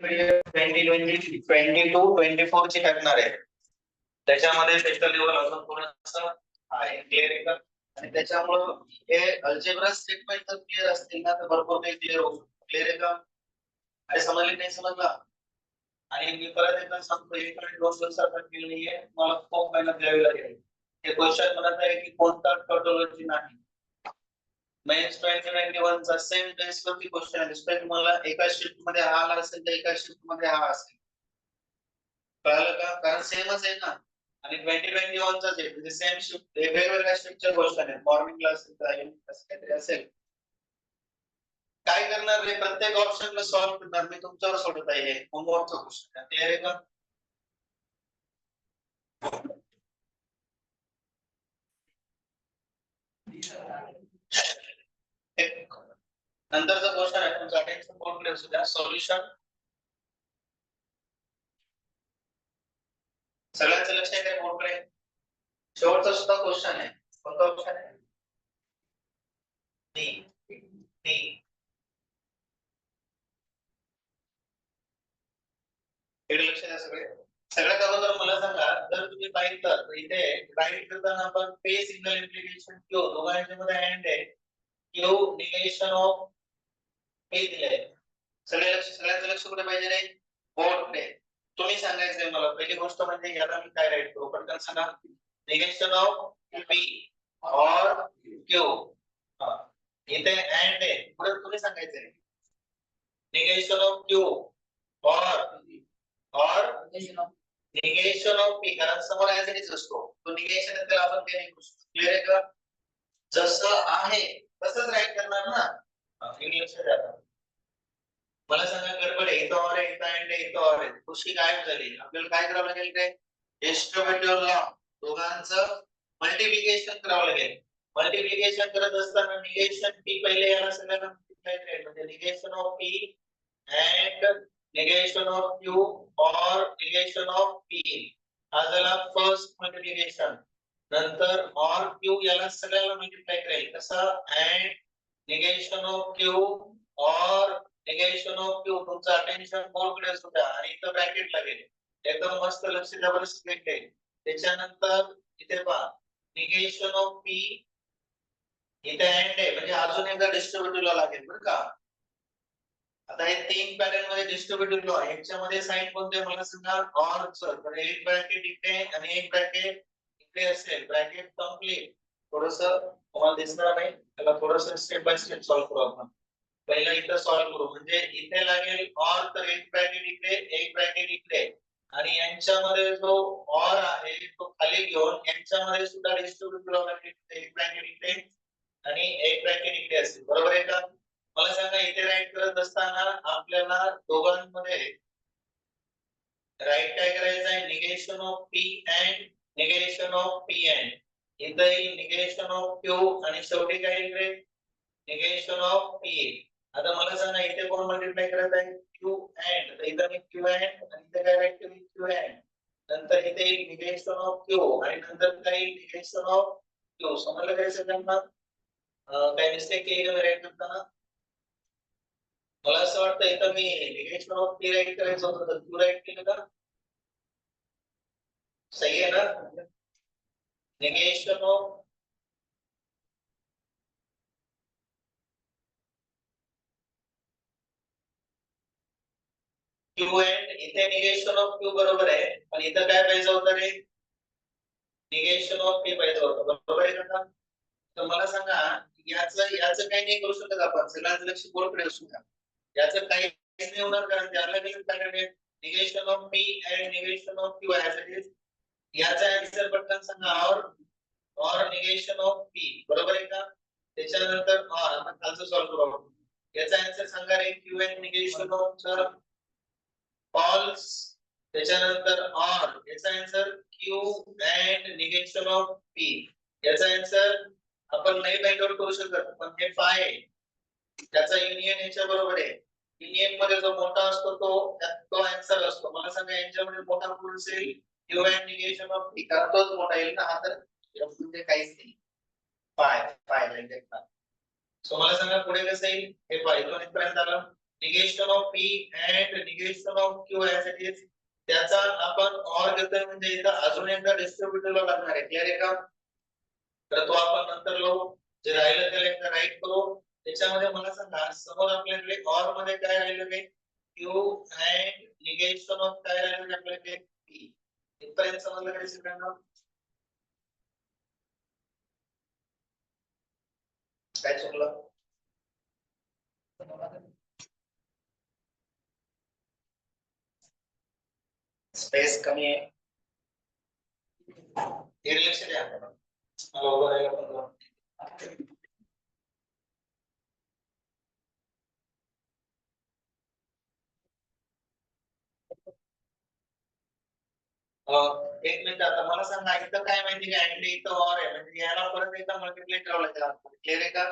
2022-24 ची टाकणार आहे. त्याच्यामध्ये त्याचा लेवल अजून थोडंसं आहे, क्लिअर आहे का? आणि त्याच्यामुळं हे अल्जेब्रा स्टेटमेंट जर क्लिअर असतील ना तर भरपूर काही क्लिअर होऊ शकतो. क्लिअर आहे का? आणि समजले नाही समजला? आणि मी परत एकदा सांगतो, 1 आणि 2 दिवसात केली नाहीये, मला खूप मेहनत घ्यावी लागेल. हे क्वेश्चन म्हणत आहे की कोणता टॉटोलॉजी नाही. मेन्स 2091 चा सेम बेसवरती क्वेश्चन आहे. दुसऱ्या तुम्हाला एका शिफ्ट मध्ये हा आला असेल तर एका शिफ्ट मध्ये हा असेल. कळलं का? कारण सेमच आहे ना. आणि 2021 चाच आहे, म्हणजे सेम शिफ्ट वेगवेगळ्या शिफ्टच्या क्वेश्चन आहेत. मॉर्निंगला असेल तर इव्हिनिंग असं काहीतरी असेल. काय करणार रे? प्रत्येक ऑप्शनला सॉल्व्ह करणार मी, तुमच्यावर सोडत आहे. होमवर्कचा क्वेश्चन आहे. क्लिअर आहे का? नंतरचा क्वेश्चन आहे तुमचा अटेन्शन बोर्डकडे असू द्या. सॉल्युशन सगळ्यांचं लक्ष आहे त्या बोर्डकडे. शेवटचा सुद्धा क्वेश्चन आहे. कोणता ऑप्शन आहे? डी. डी. इकडे लक्ष द्या सगळे. सगळ्यात अगोदर मला सांगा, जर तुम्ही पाहिलं तर इथे राईट करताना आपण पे सिग्नल इम्प्लिकेशन क्यू दोघांच्या मध्ये अँड आहे. क्यू निगेशन ऑफ पे दिले. सगळ्यांचं लक्ष कुठे पाहिजे रे? बोर्डकडे. तुम्ही सांगायचंय मला पहिली गोष्ट म्हणजे याला मी काय राईट करू? पटकन सांगा. निगेशन ऑफ पी और क्यू. इथे अँड आहे, पुढे तुम्ही सांगायचंय निगेशन ऑफ क्यू और निगेशन ऑफ पी, कारण समोर ऍज इट इज असतो. तो निगेशन आहे त्याला आपण ते नाही करू शकतो. क्लिअर आहे का? जसं आहे तसंच राईट करणार ना. लक्ष द्या. मला सांगा गडबड आहे, इथं और आहे, इथं अँड आहे, इथं और आहे, गोष्टी गायब झाली. आपल्याला काय करावं लागेल रे? डिस्ट्रीब्युटिव्ह लॉ दोघांचं मल्टिप्लिकेशन करावं लागेल. मल्टिप्लिकेशन करत असताना निगेशन पी पहिले याला सगळ्यांना मल्टिप्लाय करायचं, म्हणजे negation of P and negation of q or negation of p हा झाला फर्स्ट मल्टिप्लिकेशन. नंतर or q याला सगळ्याला मल्टिप्लाय करेल कसं? and negation of q or negation of q. तुमचं अटेन्शन बोर्डकडे असू द्या आणि इथं ब्रॅकेट लागेल. एकदम मस्त लक्ष द्या बरं सगळे. त्याच्यानंतर इथे पहा निगेशन ऑफ p, इथे अँड आहे म्हणजे अजून एकदा डिस्ट्रीब्युटिव्ह लागेल बरं का. आता हे 3 पॅटर्न मध्ये डिस्ट्रीब्युटिव्ह लॉ याच्यामध्ये साइन कोणते मला सांगा? और च. तर एक ब्रॅकेट इथे आणि एक ब्रॅकेट इथे असेल. Bracket complete. थोडंसं तुम्हाला दिसणार नाही, त्याला थोडंसं स्टेप बाय स्टेप सॉल्व्ह करू आपण. पहिला इथं सॉल्व्ह करू, म्हणजे इथे लागेल और, तर एक ब्रॅकेट इकडे एक ब्रॅकेट इकडे आणि यांच्यामध्ये जो और आहे तो खाली घेऊन यांच्यामध्ये सुद्धा डिस्ट्रीब्युटिव्ह लॉ लागेल. एक ब्रॅकेट इकडे आणि एक ब्रॅकेट इकडे असेल. बरोबर आहे का? मला सांगा इथे राईट करत असताना आपल्याला दोघांमध्ये राईट काय करायचं आहे? Negation of P and negation of P and. इथे निगेशन ऑफ क्यू आणि शेवटी काय इकडे निगेशन ऑफ पी. आता मला सांगा इथे कोण मल्टिप्लाय करत आहे? Q and. तर इथे मी क्यू अँड आणि इथे काय राईट केली? Q and. नंतर इथे निगेशन ऑफ क्यू आणि नंतर काय निगेशन ऑफ क्यू. समजलं काय सगळ्यांना? काय मिस्टेक केली का राईट करताना? मला असं वाटतं इथं मी निगेशन ऑफ पी राईट करायचं होतं, तर क्यू राईट केलं का? सही आहे ना? निगेशन ऑफ क्यू अँड इथे निगेशन ऑफ क्यू बरोबर आहे, पण इथं काय पाहिजे होतं रे? निगेशन ऑफ पी पाहिजे होतं. बरोबर आहे का? तर मला सांगा याचं काही नाही करू शकत आपण. सगळ्यांचं लक्ष बोर्डकडे असू द्या. याचं काही नाही होणार, कारण त्याला काही पॅटर्न आहे negation of P and negation of Q आहे. याचा आन्सर पटकन सांगा. और निगेशन ऑफ पी. बरोबर आहे का? त्याच्यानंतर आपण खालचं सॉल्व्ह करू. याचा आन्सर सांगा रे. Q and negation of false. त्याच्यानंतर और याचा answer Q and negation of P. याचा आन्सर आपण नाही फाइंड आउट करू शकत, पण हे फाय त्याचा युनियन याच्या बरोबर आहे. युनियन मध्ये जो मोठा असतो तो आन्सर असतो. मला सांगा यांच्यामध्ये मोठा कोण असेल? Q and negation of P. कारण तोच मोठा येईल ना. हा तर म्हणजे काहीच नाही. फाय फाय लाईक सो मला सांगा पुढे कसं येईल? हे फाय इथून इथपर्यंत आलं. Negation of P and negation of Q यासाठी त्याचा आपण ऑर घेतोय म्हणजे इथं अजून एकदा डिस्ट्रीब्युटिव्हला लागणार आहे. क्लिअर आहे का? तर तो आपण नंतर लावू. जे राहिलं त्याला एकदा राईट करू. त्याच्यामध्ये मला सांगा समोर आपल्याकडे ऑर मध्ये काय राहिलं ते क्यू अँड निगेशन ऑफ काय राहिलं आपल्याकडे पी. इथपर्यंत समजलं का सगळ्यांना? काय चुकलं? स्पेस कमी आहे. हे लक्ष द्या. मला उभं राहायला पण लावा. एक मिनिट आता मला सांगा इथं काय माहिती का अँड इथं ऑर आहे म्हणजे याला परत एकदा मल्टिप्लाय करावं लागेल. क्लिअर आहे का?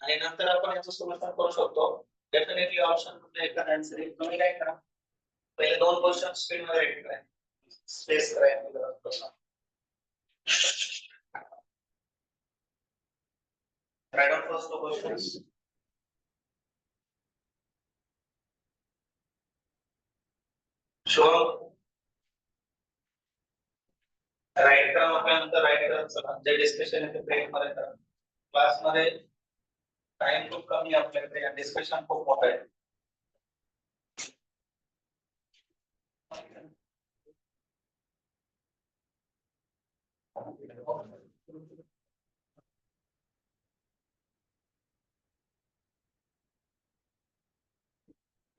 आणि नंतर आपण याचं सोल्युशन करू शकतो. डेफिनेटली ऑप्शन मध्ये एखादा आन्सर आहे. तुम्ही काय करा पहिले दोन क्वेश्चन स्क्रीन वर रेडी करा. स्पेस करा. Write down first two questions. Sure. Write करा म्हटल्यानंतर राईट करा. चला जे डिस्कशन आहे ते ब्रेक मध्ये करा. क्लास मध्ये टाइम खूप कमी आहे आपल्याकडे आणि डिस्कशन खूप मोठं आहे.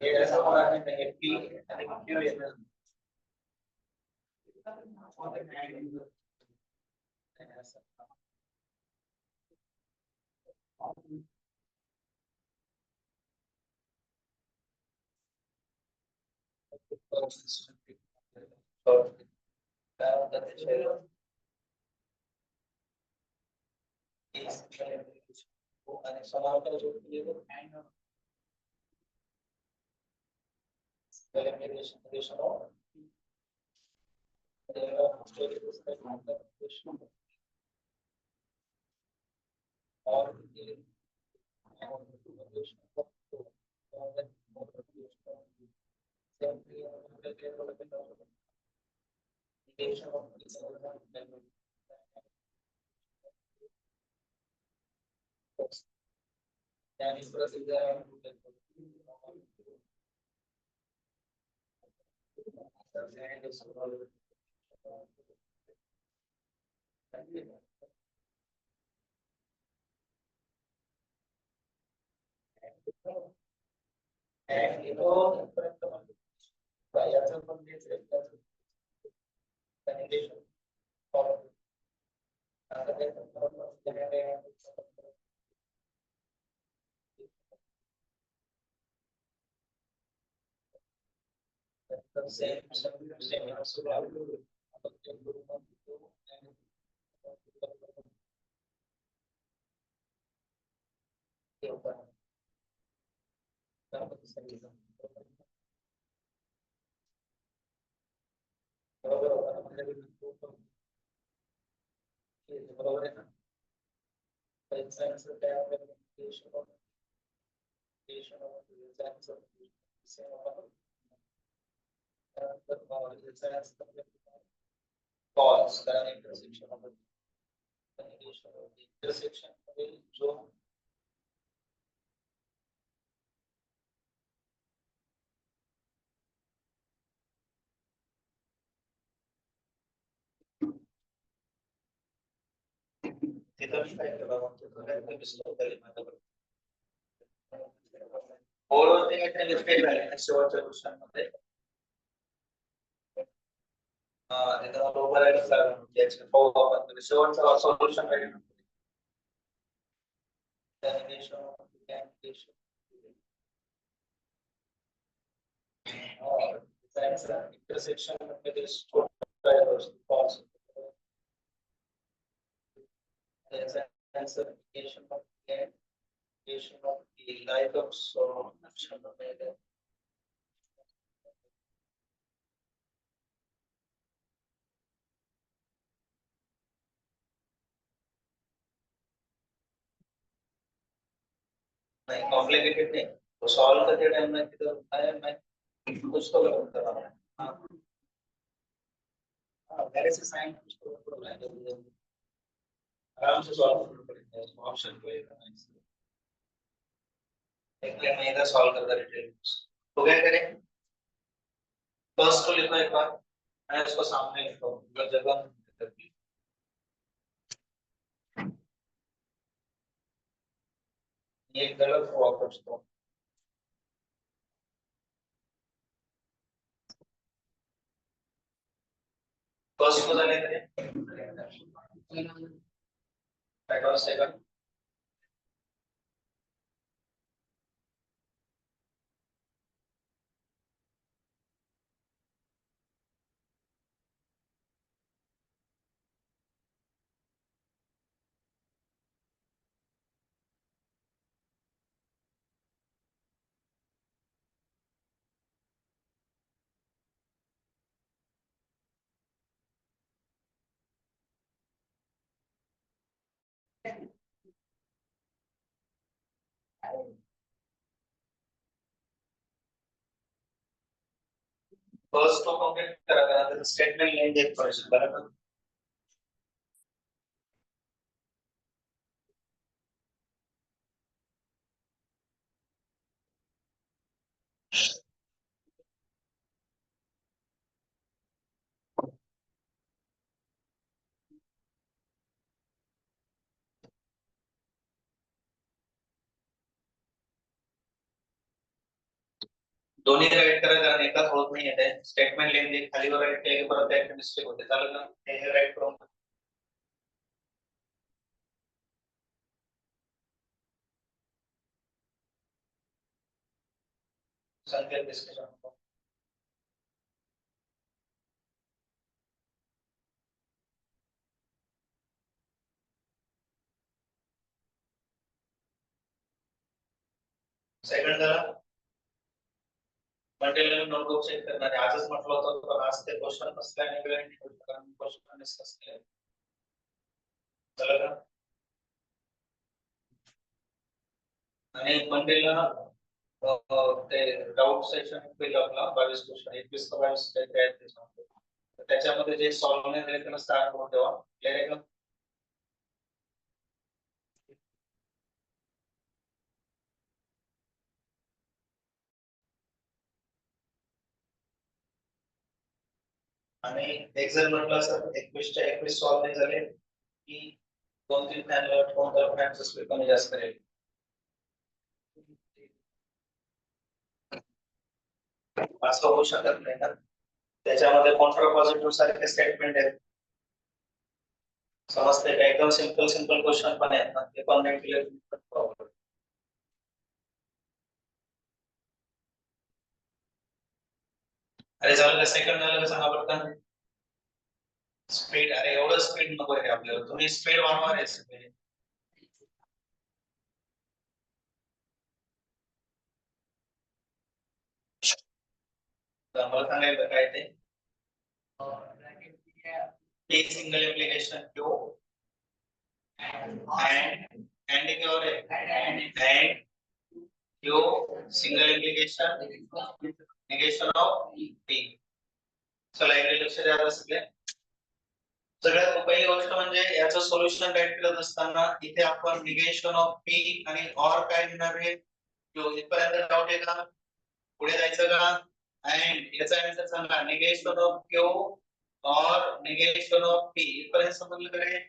हे असं होणार नाही पी आणि क्यू येणार. आणि समांतर जोडलेले बरोबर आहे ना? False, कारण intersection मध्ये जो तिथं मी काय केलं मग डिस्टर्ब झाले माझ्याकडे ओव्हरऑल ते काही मिस्टेक झाले शेवटच्या क्वेश्चनमध्ये. तिथं मला उभं राहायला लागलं याच्या पाहू आपण शेवटचं सोल्युशन रेडी intersection मध्ये false. There's an answer of the light of so नाही कॉम्प्लिकेटेड नाही तो सॉल्व करते टाइम में किधर मैं कुछ तो गलत कर रहा हूँ। हाँ मेरे से साइन कुछ तो गड़बड़ है, आराम से सॉल्व करना पड़ेगा इसको, ऑप्शन को एक करना है इसलिए। एक प्लेन में इधर सॉल्व करता डिटेल तो क्या करें, फर्स्ट को लिखो एक बार, मैं इसको सामने लिखता हूँ मतलब जगह करती ये गलत हुआ कुछ तो। फर्स्ट को जाने करें पेट्रोल सेकंड फर्स्ट को कंप्लीट करा था स्टेटमेंट लेंगे एक क्वेश्चन बराबर। दोन्ही राईट करायचं आणि एकाच होत नाही आहे स्टेटमेंट लिहिणे खालीवर राईट केले की परत एक मिस्टेक होते चालेल ना हे राईट करून संकेत डिस्कशन सेकंड झाला मंडेला नोटबुक चेक करणार आहे आजच म्हटलं होतं पण आज ते क्वेश्चन नसल्याने वेळ नाही होत कारण क्वेश्चन डिस्कस केले चला का आणि मंडेला ते डाउट सेशन होईल आपला 22 क्वेश्चन 21 का 22 काय आहे ते सांगतो तर त्याच्यामध्ये जे सॉल्व्ह नाही झाले त्यांना स्टार्ट करून ठेवा क्लिअर आहे का आणि एक जर म्हटलं असं 21 च्या 21 सॉल्व्ह नाही झाले की 2-3 फॅनला कोणता फॅनचा स्पीड कमी जास्त करेल असं होऊ शकत नाही ना त्याच्यामध्ये कॉन्ट्रा पॉझिटिव्ह सारखे स्टेटमेंट आहेत समजते का एकदम सिंपल सिंपल क्वेश्चन पण आहेत ना ते पण नाही क्लिअर अरे झालं का सेकंड झालं का सांगा पटकन स्पीड अरे एवढं स्पीड नको आहे आपल्याला तुम्ही स्पीड वाढवा रे सगळे तर मला सांगायचं काय ते P single application Q and क्या हो रहा है and Q single application negation of P चला इकडे लक्ष द्या सगळे सगळ्यात पहिली गोष्ट म्हणजे याचं सोल्युशन राईट करत असताना इथे आपण निगेशन ऑफ P आणि ऑर काय घेणार आहे क्यू इथपर्यंत डाऊट आहे का पुढे जायचं का and याचा आन्सर सांगा निगेशन ऑफ क्यू और निगेशन ऑफ P इथपर्यंत समजलं का रे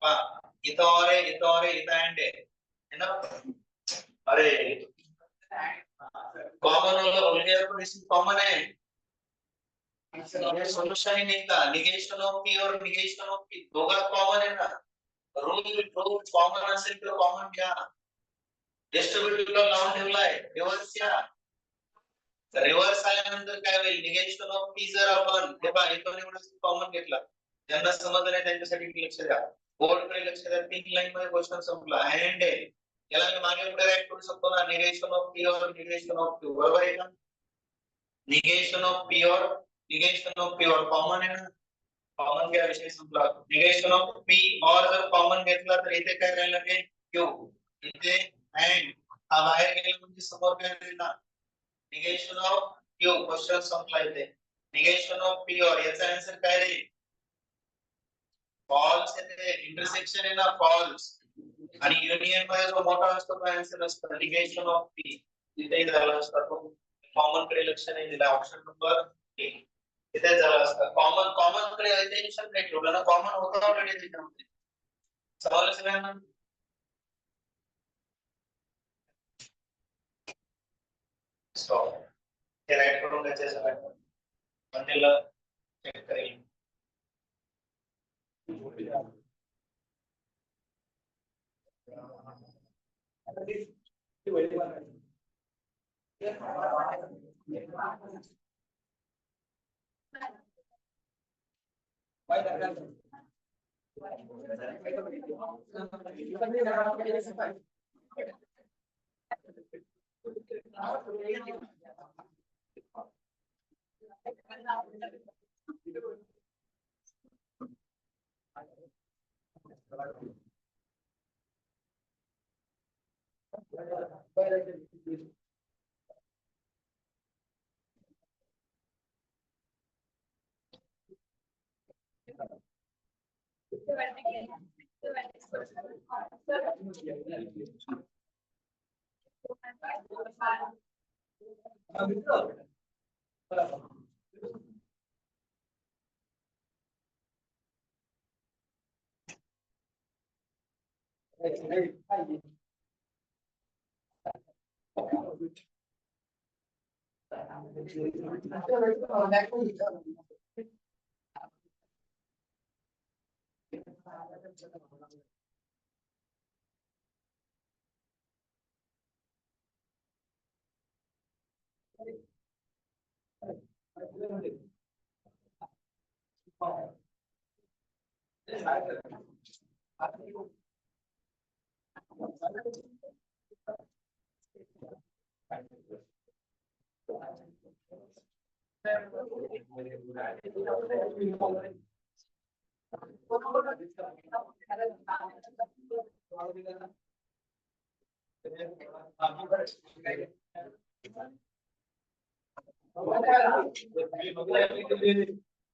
पहा इथं और आहे इथं और आहे इथं and है ना अरे कॉमन वाला भूल गया तो इसमें कॉमन है ये सोल्यूशन ही नहीं था निगेशन ऑफ P और निगेशन ऑफ P दोघात कॉमन आहे ना रूल कॉमन असेल तर कॉमन घ्या डिस्ट्रीब्युटिव्हला लावून ठेवलाय रिव्हर्स घ्या रिव्हर्स आल्यानंतर काय होईल निगेशन ऑफ P जर आपण हे पहा इथून एवढं कॉमन घेतला ज्यांना समजलं नाही त्यांच्यासाठी लक्ष द्या बोर्डकडे लक्ष द्या 3 लाईन मध्ये क्वेश्चन संपला अँड याला मी मागे पुढे राईट करू शकतो ना निगेशन ऑफ P और निगेशन ऑफ Q बरोबर आहे का निगेशन ऑफ P और निगेशन ऑफ P और कॉमन आहे ना कॉमन क्या विषय संपला निगेशन ऑफ P और जर कॉमन घेतला तर इथे काय राहिलं ते Q इथे अँड हा बाहेर गेला म्हणजे समोर काय होईल ना निगेशन ऑफ क्यू क्वेश्चन संपला इथे निगेशन ऑफ पी और याचा आन्सर काय राहील फॉल्स येते इंटरसेक्शन आहे ना फॉल्स आणि युनियन मध्ये जो मोठा असतो तो आन्सर असतो निगेशन ऑफ पी तिथे झाला असता तो कॉमन कडे लक्ष नाही दिला ऑप्शन नंबर 1 तिथे झाला असता कॉमन कडे अटेन्शन नाही ठेवलं ना कॉमन होतं ऑलरेडी त्याच्यामध्ये सवाल सगळ्यांना स्टॉप हे राईट करून घ्यायचे सगळ्यांना मंदिरला चेक करेल